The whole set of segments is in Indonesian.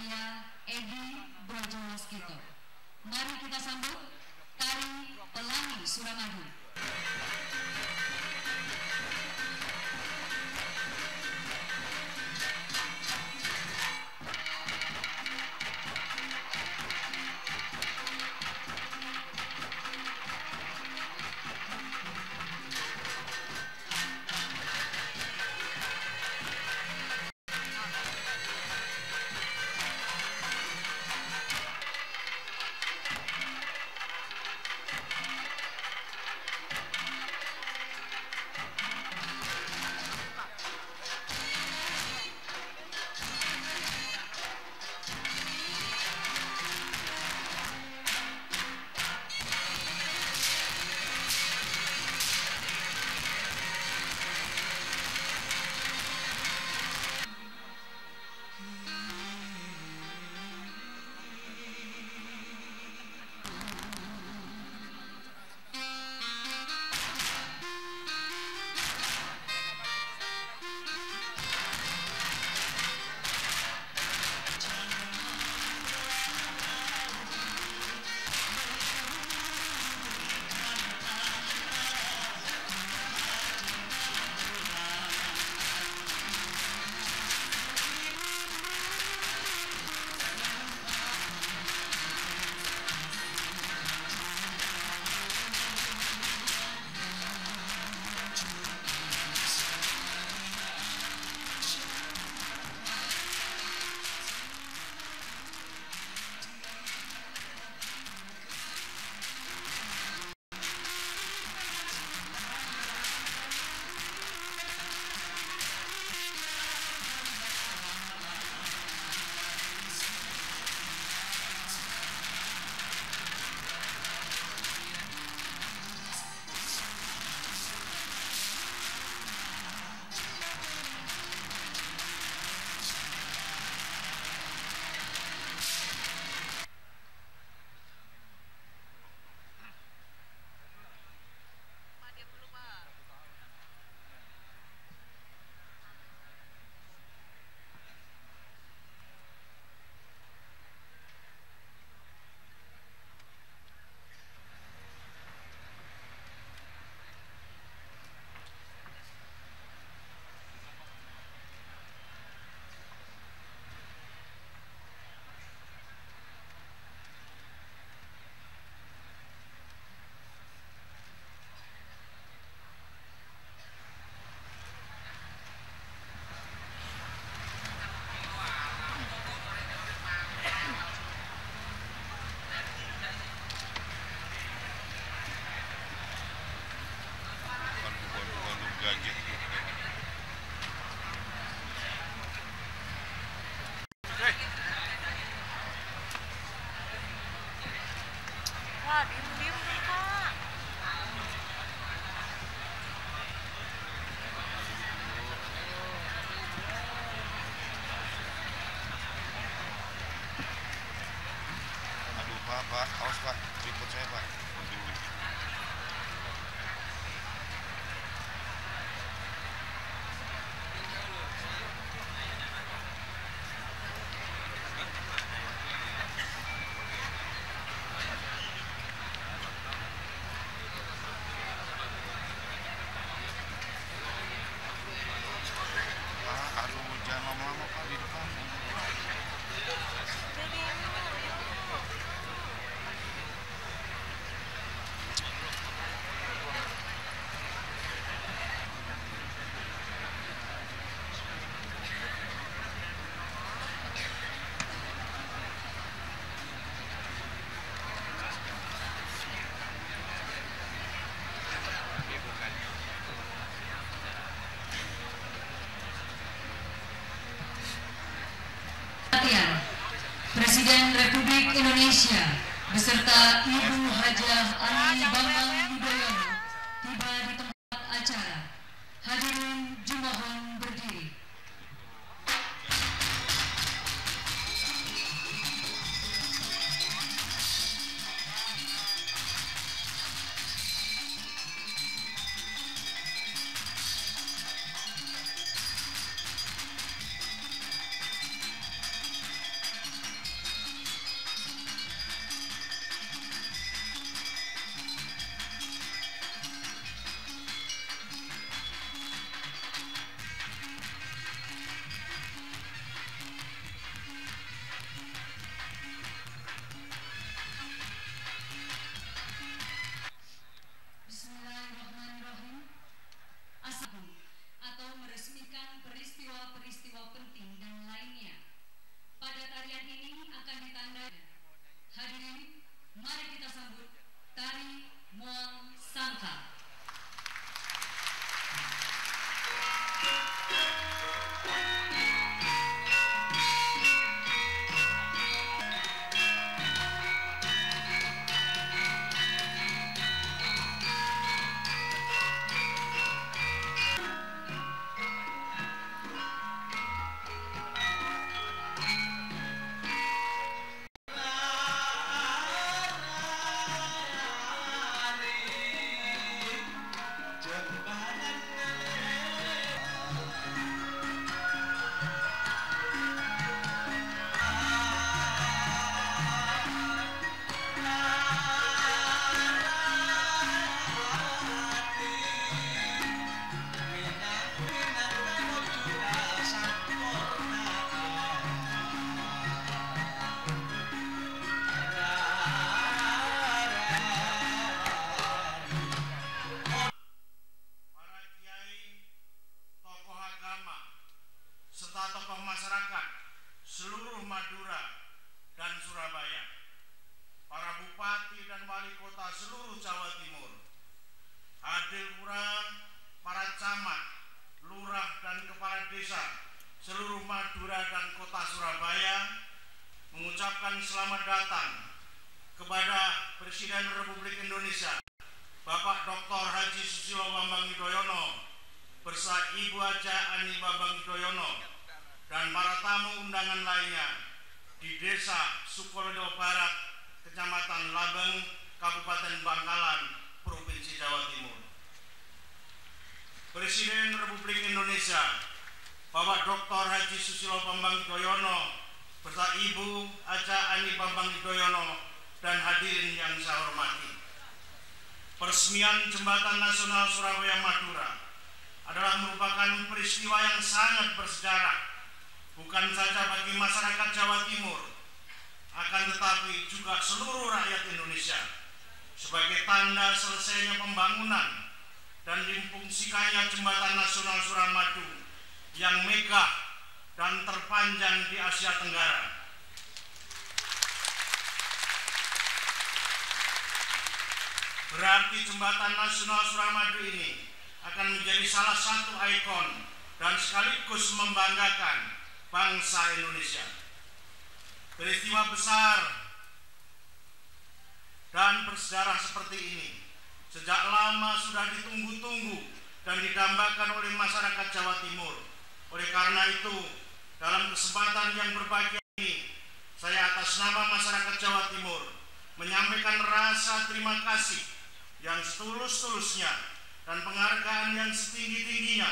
saya Edi Brojowaskito. Mari kita sambut tari Pelangi Suramadu. Wah, diem-diem tuh, Pak. Aduh, Pak, awas Pak, ikut saya Pak. Presiden Republik Indonesia beserta Ibu Hajah Ani Bambang Yudhoyono tiba di tempat acara. Hadirin dimohon berdiri. Madura dan Kota Surabaya mengucapkan selamat datang kepada Presiden Republik Indonesia Bapak Dr. Haji Susilo Bambang Yudhoyono beserta Ibu Haja Ani Bambang Yudhoyono dan para tamu undangan lainnya di Desa Sukorejo Barat, Kecamatan Labeng, Kabupaten Bangkalan, Provinsi Jawa Timur. Presiden Republik Indonesia Bapak Dr. Haji Susilo Bambang Yudhoyono beserta Ibu Haja Ani Bambang Yudhoyono dan hadirin yang saya hormati. Peresmian Jembatan Nasional Surabaya Madura adalah merupakan peristiwa yang sangat bersejarah, bukan saja bagi masyarakat Jawa Timur, akan tetapi juga seluruh rakyat Indonesia, sebagai tanda selesainya pembangunan dan difungsikannya Jembatan Nasional Suramadu yang megah dan terpanjang di Asia Tenggara. Berarti Jembatan Nasional Suramadu ini akan menjadi salah satu ikon dan sekaligus membanggakan bangsa Indonesia. Peristiwa besar dan bersejarah seperti ini sejak lama sudah ditunggu-tunggu dan didambakan oleh masyarakat Jawa Timur. Oleh karena itu, dalam kesempatan yang berbahagia ini, saya atas nama masyarakat Jawa Timur menyampaikan rasa terima kasih yang setulus-tulusnya dan penghargaan yang setinggi-tingginya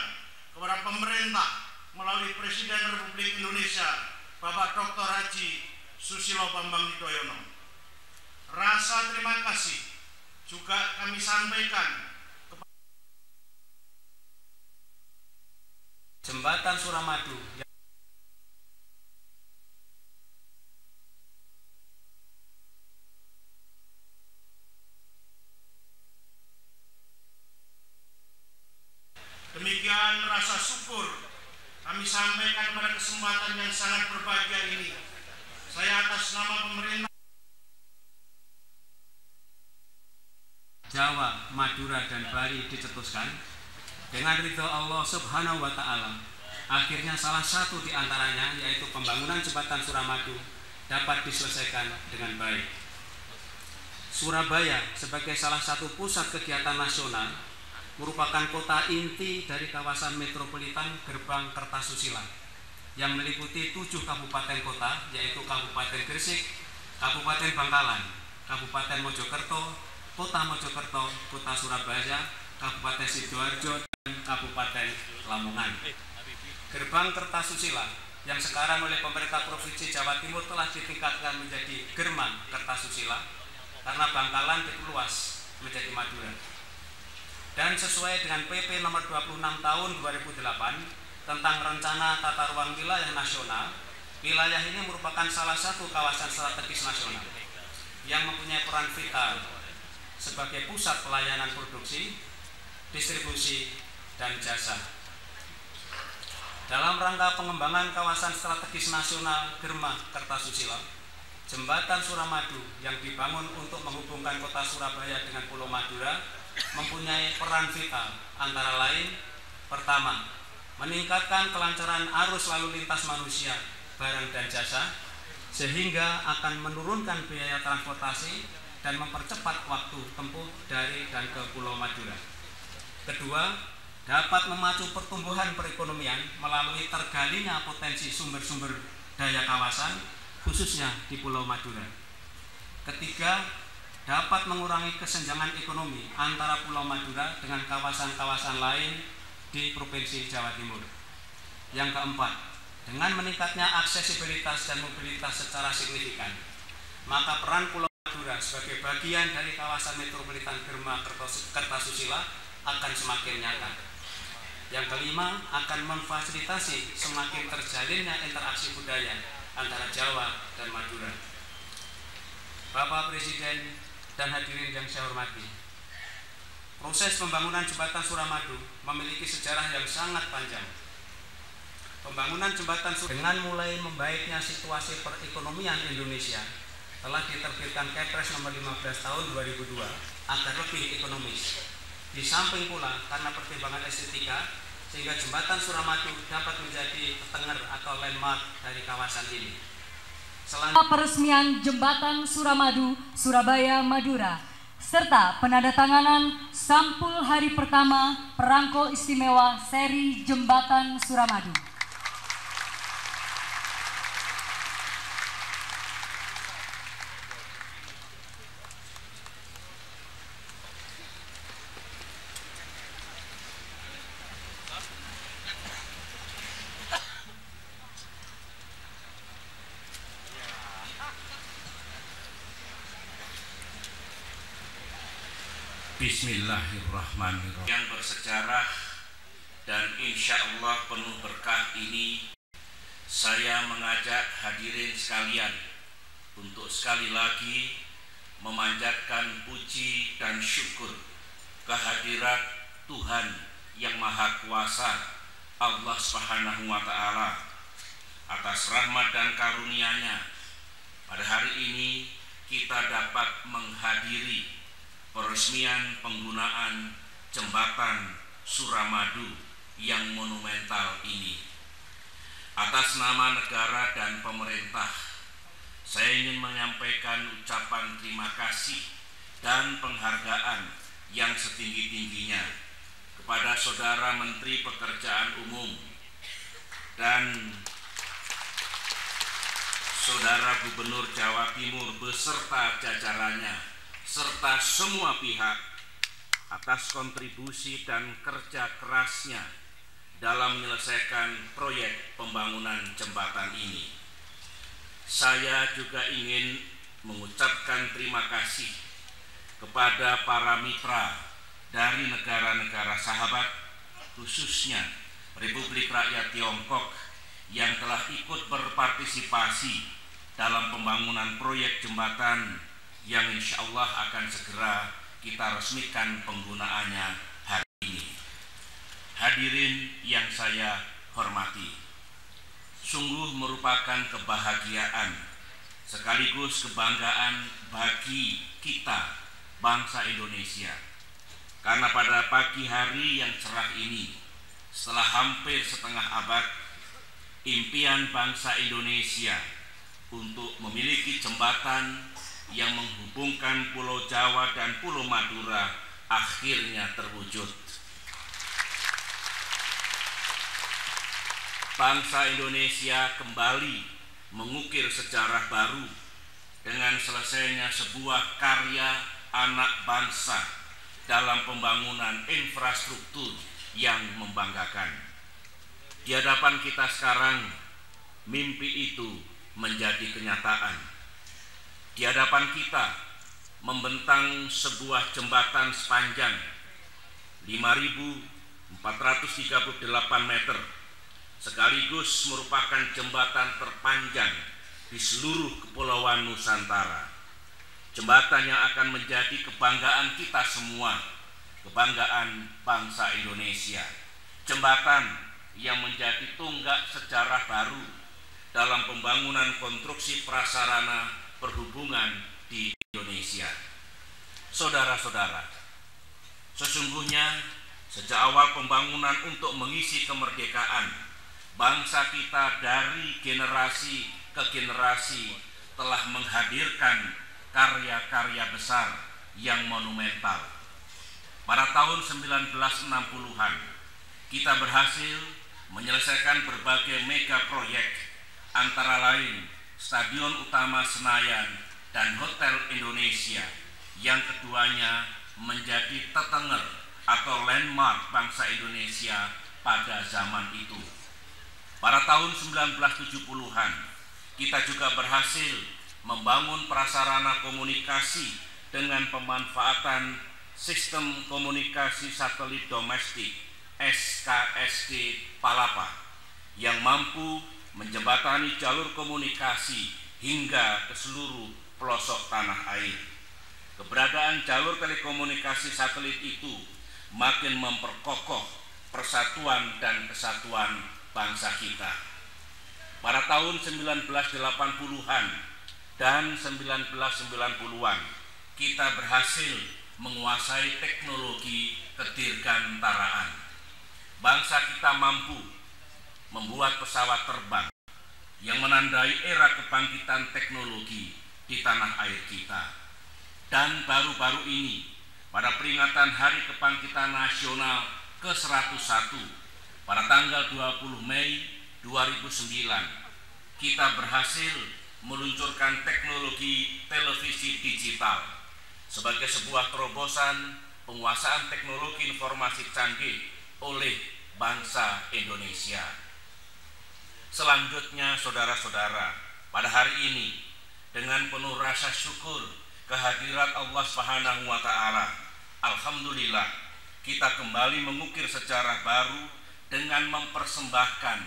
kepada pemerintah melalui Presiden Republik Indonesia Bapak Dr. Haji Susilo Bambang Yudhoyono. Rasa terima kasih juga kami sampaikan kepada Jembatan Suramadu. Demikian rasa syukur kami sampaikan pada kesempatan yang sangat berbahagia ini. Saya atas nama pemerintah Jawa, Madura, dan Bali dicetuskan dengan ridho Allah Subhanahu wa Ta'ala. Akhirnya salah satu di antaranya, yaitu pembangunan Jembatan Suramadu, dapat diselesaikan dengan baik. Surabaya sebagai salah satu pusat kegiatan nasional merupakan kota inti dari kawasan metropolitan Gerbang Kertasusila yang meliputi 7 kabupaten kota, yaitu Kabupaten Gresik, Kabupaten Bangkalan, Kabupaten Mojokerto, Kota Mojokerto, Kota Surabaya, Kabupaten Sidoarjo, dan Kabupaten Lamongan. Gerbang Kertasusila yang sekarang oleh pemerintah Provinsi Jawa Timur telah ditingkatkan menjadi German Kertasusila karena Bangkalan diperluas menjadi Madura. Dan sesuai dengan PP nomor 26 tahun 2008 tentang Rencana Tata Ruang Wilayah Nasional, wilayah ini merupakan salah satu kawasan strategis nasional yang mempunyai peran vital sebagai pusat pelayanan produksi, distribusi, dan jasa. Dalam rangka pengembangan kawasan strategis nasional Germa Kertasusila, Jembatan Suramadu yang dibangun untuk menghubungkan kota Surabaya dengan Pulau Madura mempunyai peran vital, antara lain: pertama, meningkatkan kelancaran arus lalu lintas manusia, barang, dan jasa, sehingga akan menurunkan biaya transportasi dan mempercepat waktu tempuh dari dan ke Pulau Madura. Kedua, dapat memacu pertumbuhan perekonomian melalui tergalinya potensi sumber-sumber daya kawasan, khususnya di Pulau Madura. Ketiga, dapat mengurangi kesenjangan ekonomi antara Pulau Madura dengan kawasan-kawasan lain di Provinsi Jawa Timur. Yang keempat, dengan meningkatnya aksesibilitas dan mobilitas secara signifikan, maka peran Pulau Madura sebagai bagian dari kawasan metropolitan Germa Kertasusila akan semakin nyata. Yang kelima, akan memfasilitasi semakin terjalinnya interaksi budaya antara Jawa dan Madura. Bapak Presiden dan hadirin yang saya hormati, proses pembangunan Jembatan Suramadu memiliki sejarah yang sangat panjang. Pembangunan jembatan dengan mulai membaiknya situasi perekonomian Indonesia telah diterbitkan Kepres nomor 15 tahun 2002 agar lebih ekonomis. Di samping pula karena pertimbangan estetika, sehingga jembatan Suramadu dapat menjadi ketenger atau landmark dari kawasan ini. Peresmian Jembatan Suramadu, Surabaya, Madura, serta penandatanganan sampul hari pertama perangko istimewa seri Jembatan Suramadu. Bismillahirrahmanirrahim. Yang bersejarah dan insya Allah penuh berkah ini, saya mengajak hadirin sekalian untuk sekali lagi memanjatkan puji dan syukur kehadirat Tuhan yang Maha Kuasa, Allah Subhanahu wa Ta'ala, atas rahmat dan karunia-Nya. Pada hari ini kita dapat menghadiri peresmian penggunaan Jembatan Suramadu yang monumental ini. Atas nama negara dan pemerintah, saya ingin menyampaikan ucapan terima kasih dan penghargaan yang setinggi-tingginya kepada Saudara Menteri Pekerjaan Umum dan Saudara Gubernur Jawa Timur beserta jajarannya, serta semua pihak atas kontribusi dan kerja kerasnya dalam menyelesaikan proyek pembangunan jembatan ini. Saya juga ingin mengucapkan terima kasih kepada para mitra dari negara-negara sahabat, khususnya Republik Rakyat Tiongkok yang telah ikut berpartisipasi dalam pembangunan proyek jembatan yang insya Allah akan segera kita resmikan penggunaannya hari ini. Hadirin yang saya hormati, sungguh merupakan kebahagiaan sekaligus kebanggaan bagi kita bangsa Indonesia, karena pada pagi hari yang cerah ini, setelah hampir setengah abad, impian bangsa Indonesia untuk memiliki jembatan yang menghubungkan Pulau Jawa dan Pulau Madura akhirnya terwujud. Bangsa Indonesia kembali mengukir sejarah baru dengan selesainya sebuah karya anak bangsa dalam pembangunan infrastruktur yang membanggakan. Di hadapan kita sekarang, mimpi itu menjadi kenyataan. Di hadapan kita membentang sebuah jembatan sepanjang 5.438 meter, sekaligus merupakan jembatan terpanjang di seluruh kepulauan Nusantara. Jembatan yang akan menjadi kebanggaan kita semua, kebanggaan bangsa Indonesia. Jembatan yang menjadi tonggak sejarah baru dalam pembangunan konstruksi prasarana perhubungan di Indonesia. Saudara-saudara, sesungguhnya sejak awal pembangunan untuk mengisi kemerdekaan, bangsa kita dari generasi ke generasi telah menghadirkan karya-karya besar yang monumental. Pada tahun 1960-an, kita berhasil menyelesaikan berbagai mega proyek, antara lain Stadion Utama Senayan dan Hotel Indonesia, yang keduanya menjadi tetenger atau landmark bangsa Indonesia pada zaman itu. Pada tahun 1970-an, kita juga berhasil membangun prasarana komunikasi dengan pemanfaatan sistem komunikasi satelit domestik SKSD Palapa yang mampu menjembatani jalur komunikasi hingga ke seluruh pelosok tanah air. Keberadaan jalur telekomunikasi satelit itu makin memperkokoh persatuan dan kesatuan bangsa kita. Pada tahun 1980-an dan 1990-an, kita berhasil menguasai teknologi kedirgantaraan. bangsa kita mampu membuat pesawat terbang yang menandai era kebangkitan teknologi di tanah air kita. Dan baru-baru ini, pada peringatan Hari Kebangkitan Nasional ke-101 pada tanggal 20 Mei 2009, kita berhasil meluncurkan teknologi televisi digital sebagai sebuah terobosan penguasaan teknologi informasi canggih oleh bangsa Indonesia. Selanjutnya, saudara-saudara, pada hari ini dengan penuh rasa syukur kehadirat Allah Subhanahu wa Ta'ala, alhamdulillah, kita kembali mengukir sejarah baru dengan mempersembahkan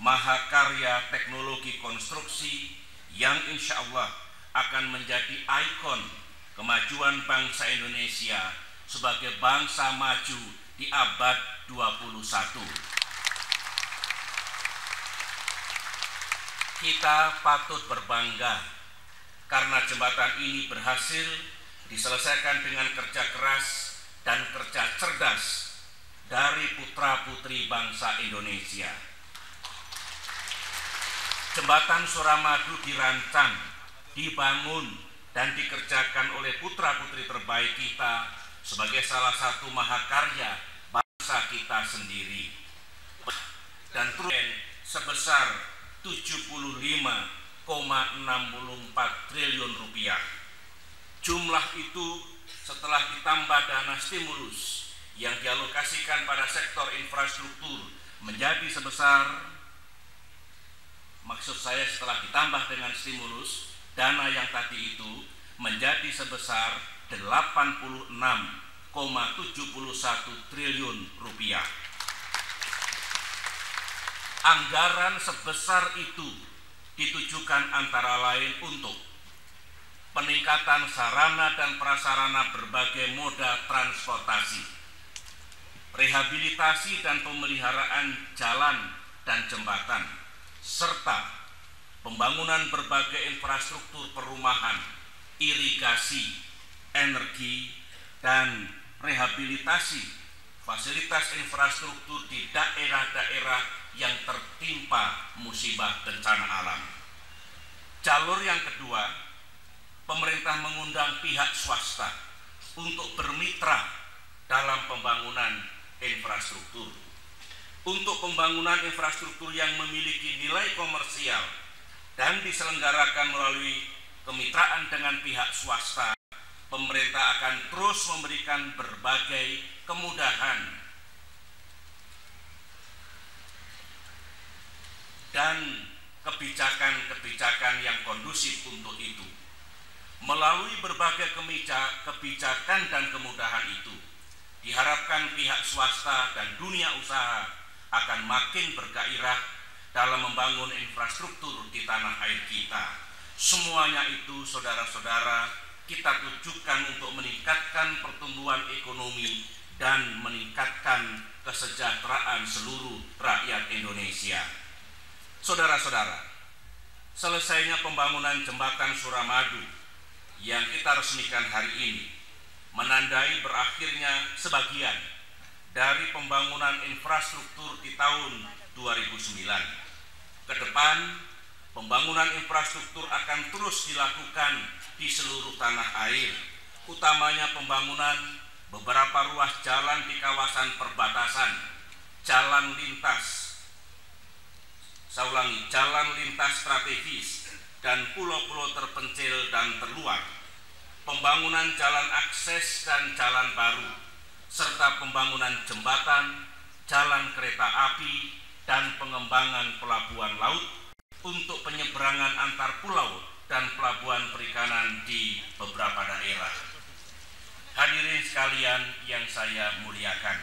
mahakarya teknologi konstruksi yang insya Allah akan menjadi ikon kemajuan bangsa Indonesia sebagai bangsa maju di abad 21. Kita patut berbangga karena jembatan ini berhasil diselesaikan dengan kerja keras dan kerja cerdas dari putra-putri bangsa Indonesia. Jembatan Suramadu dirancang, dibangun, dan dikerjakan oleh putra-putri terbaik kita sebagai salah satu mahakarya bangsa kita sendiri. Dan terus sebesar 75,64 triliun rupiah. Jumlah itu setelah ditambah dana stimulus yang dialokasikan pada sektor infrastruktur menjadi sebesar, maksud saya setelah ditambah dengan stimulus, dana yang tadi itu menjadi sebesar 86,71 triliun rupiah. Anggaran sebesar itu ditujukan antara lain untuk peningkatan sarana dan prasarana berbagai moda transportasi, rehabilitasi dan pemeliharaan jalan dan jembatan, serta pembangunan berbagai infrastruktur perumahan, irigasi, energi, dan rehabilitasi fasilitas infrastruktur di daerah-daerah yang tertimpa musibah bencana alam. Jalur yang kedua, pemerintah mengundang pihak swasta untuk bermitra dalam pembangunan infrastruktur. Untuk pembangunan infrastruktur yang memiliki nilai komersial dan diselenggarakan melalui kemitraan dengan pihak swasta, pemerintah akan terus memberikan berbagai kemudahan dan kebijakan-kebijakan yang kondusif untuk itu. Melalui berbagai kebijakan dan kemudahan itu, diharapkan pihak swasta dan dunia usaha akan makin bergairah dalam membangun infrastruktur di tanah air kita. Semuanya itu, saudara-saudara, kita tujukan untuk meningkatkan pertumbuhan ekonomi dan meningkatkan kesejahteraan seluruh rakyat Indonesia. Saudara-saudara, selesainya pembangunan jembatan Suramadu yang kita resmikan hari ini menandai berakhirnya sebagian dari pembangunan infrastruktur di tahun 2009. Ke depan, pembangunan infrastruktur akan terus dilakukan di seluruh tanah air, utamanya pembangunan beberapa ruas jalan di kawasan perbatasan, jalan lintas strategis dan pulau-pulau terpencil dan terluar, pembangunan jalan akses dan jalan baru, serta pembangunan jembatan, jalan kereta api, dan pengembangan pelabuhan laut untuk penyeberangan antar pulau dan pelabuhan perikanan di beberapa daerah. Hadirin sekalian yang saya muliakan,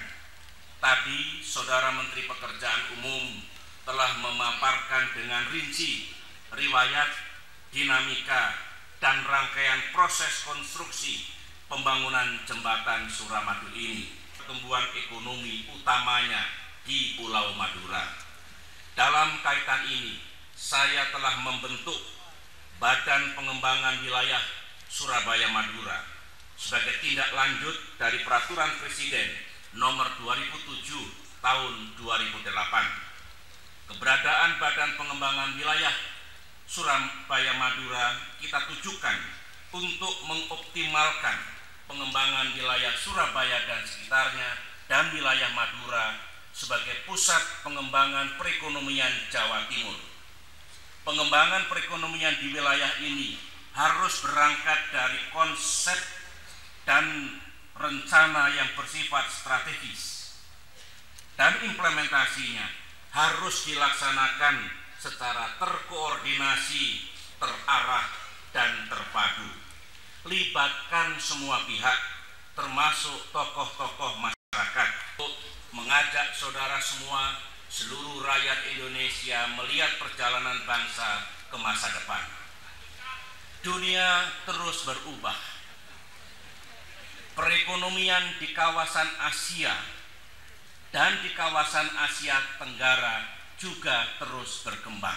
tadi Saudara Menteri Pekerjaan Umum telah memaparkan dengan rinci riwayat, dinamika, dan rangkaian proses konstruksi pembangunan jembatan Suramadu ini, pertumbuhan ekonomi utamanya di Pulau Madura. Dalam kaitan ini, saya telah membentuk Badan Pengembangan Wilayah Surabaya Madura sebagai tindak lanjut dari Peraturan Presiden Nomor 2007 tahun 2008. Keberadaan Badan Pengembangan Wilayah Surabaya Madura kita tujukan untuk mengoptimalkan pengembangan wilayah Surabaya dan sekitarnya dan wilayah Madura sebagai pusat pengembangan perekonomian Jawa Timur. Pengembangan perekonomian di wilayah ini harus berangkat dari konsep dan rencana yang bersifat strategis, dan implementasinya harus dilaksanakan secara terkoordinasi, terarah, dan terpadu. Libatkan semua pihak, termasuk tokoh-tokoh masyarakat, untuk mengajak saudara semua, seluruh rakyat Indonesia melihat perjalanan bangsa ke masa depan. Dunia terus berubah. Perekonomian di kawasan Asia dan di kawasan Asia Tenggara juga terus berkembang.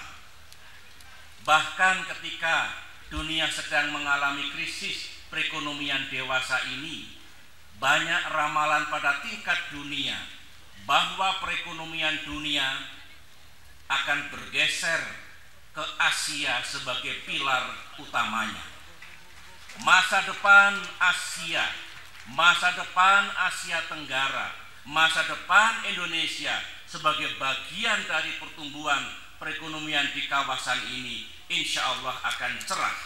Bahkan ketika dunia sedang mengalami krisis perekonomian dewasa ini, banyak ramalan pada tingkat dunia bahwa perekonomian dunia akan bergeser ke Asia sebagai pilar utamanya. Masa depan Asia, masa depan Asia Tenggara, masa depan Indonesia sebagai bagian dari pertumbuhan perekonomian di kawasan ini insya Allah akan cerah.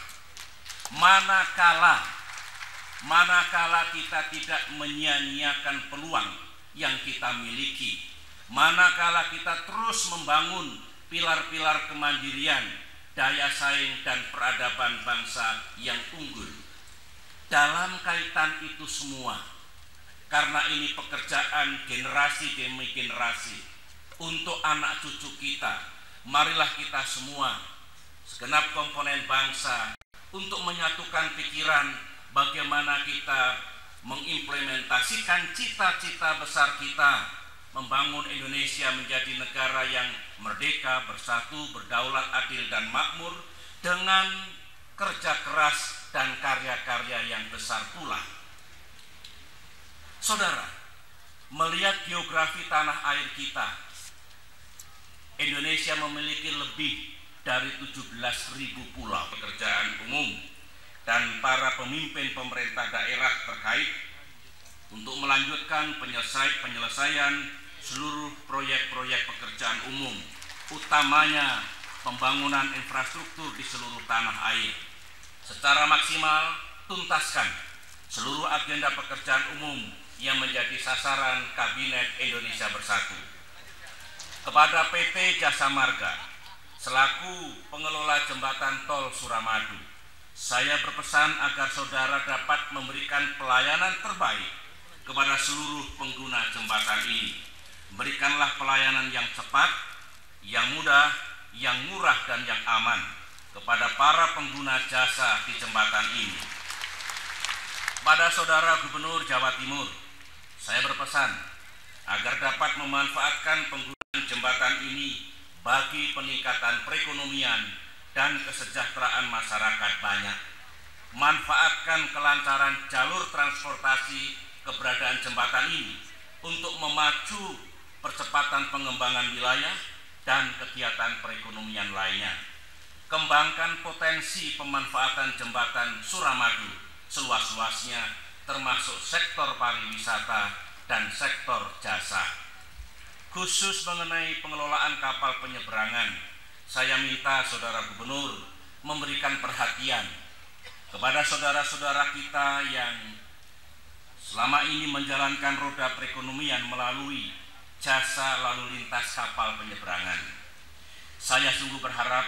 Manakala kita tidak menyia-nyiakan peluang yang kita miliki, manakala kita terus membangun pilar-pilar kemandirian, daya saing dan peradaban bangsa yang unggul. Dalam kaitan itu semua, karena ini pekerjaan generasi demi generasi untuk anak cucu kita, marilah kita semua segenap komponen bangsa untuk menyatukan pikiran bagaimana kita mengimplementasikan cita-cita besar kita, membangun Indonesia menjadi negara yang merdeka, bersatu, berdaulat, adil dan makmur dengan kerja keras dan karya-karya yang besar pula. Saudara, melihat geografi tanah air kita, Indonesia memiliki lebih dari 17.000 pulau. Pekerjaan umum dan para pemimpin pemerintah daerah terkait untuk melanjutkan penyelesaian seluruh proyek-proyek pekerjaan umum, utamanya pembangunan infrastruktur di seluruh tanah air. Secara maksimal tuntaskan seluruh agenda pekerjaan umum yang menjadi sasaran Kabinet Indonesia Bersatu. Kepada PT Jasa Marga selaku pengelola jembatan tol Suramadu, saya berpesan agar saudara dapat memberikan pelayanan terbaik kepada seluruh pengguna jembatan ini. Berikanlah pelayanan yang cepat, yang mudah, yang murah dan yang aman kepada para pengguna jasa di jembatan ini. Pada saudara Gubernur Jawa Timur, saya berpesan agar dapat memanfaatkan penggunaan jembatan ini bagi peningkatan perekonomian dan kesejahteraan masyarakat banyak. Manfaatkan kelancaran jalur transportasi keberadaan jembatan ini untuk memacu percepatan pengembangan wilayah dan kegiatan perekonomian lainnya. Kembangkan potensi pemanfaatan jembatan Suramadu seluas-luasnya, termasuk sektor pariwisata dan sektor jasa. Khusus mengenai pengelolaan kapal penyeberangan, saya minta saudara Gubernur memberikan perhatian kepada saudara-saudara kita yang selama ini menjalankan roda perekonomian melalui jasa lalu lintas kapal penyeberangan. Saya sungguh berharap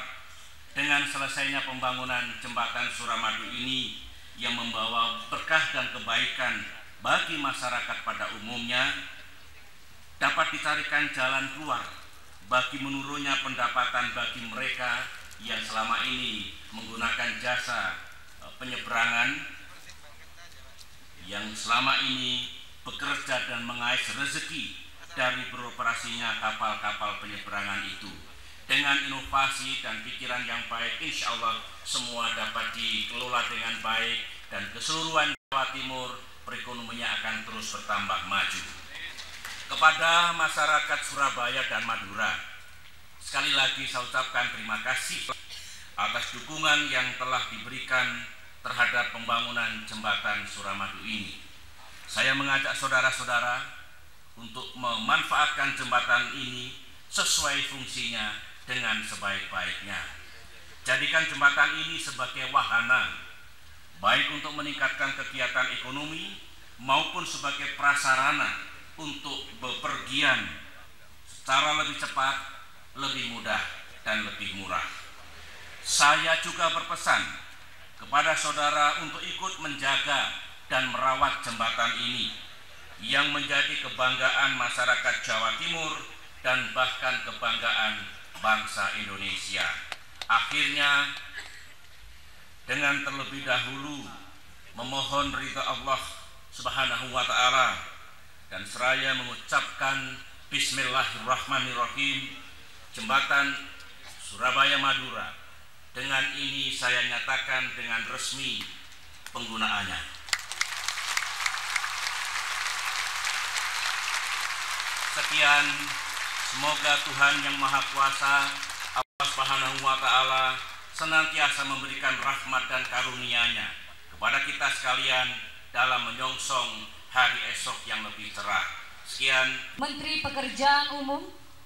dengan selesainya pembangunan jembatan Suramadu ini yang membawa berkah dan kebaikan bagi masyarakat pada umumnya, dapat dicarikan jalan keluar bagi menurunnya pendapatan bagi mereka yang selama ini menggunakan jasa penyeberangan, yang selama ini bekerja dan mengais rezeki dari beroperasinya kapal-kapal penyeberangan itu. Dengan inovasi dan pikiran yang baik, insya Allah semua dapat dikelola dengan baik dan keseluruhan Jawa Timur perekonomiannya akan terus bertambah maju. Kepada masyarakat Surabaya dan Madura, sekali lagi saya ucapkan terima kasih atas dukungan yang telah diberikan terhadap pembangunan jembatan Suramadu ini. Saya mengajak saudara-saudara untuk memanfaatkan jembatan ini sesuai fungsinya dengan sebaik-baiknya. Jadikan jembatan ini sebagai wahana, baik untuk meningkatkan kegiatan ekonomi maupun sebagai prasarana untuk bepergian secara lebih cepat, lebih mudah, dan lebih murah. Saya juga berpesan kepada saudara untuk ikut menjaga dan merawat jembatan ini yang menjadi kebanggaan masyarakat Jawa Timur dan bahkan kebanggaan bangsa Indonesia. Akhirnya, dengan terlebih dahulu memohon ridha Allah Subhanahu wa Ta'ala dan seraya mengucapkan Bismillahirrahmanirrahim, jembatan Surabaya Madura dengan ini saya nyatakan dengan resmi penggunaannya. Sekian, semoga Tuhan Yang Maha Kuasa Allah Subhanahu wa Ta'ala senantiasa memberikan rahmat dan karunia-Nya kepada kita sekalian dalam menyongsong hari esok yang lebih cerah. Sekian. Menteri Pekerjaan Umum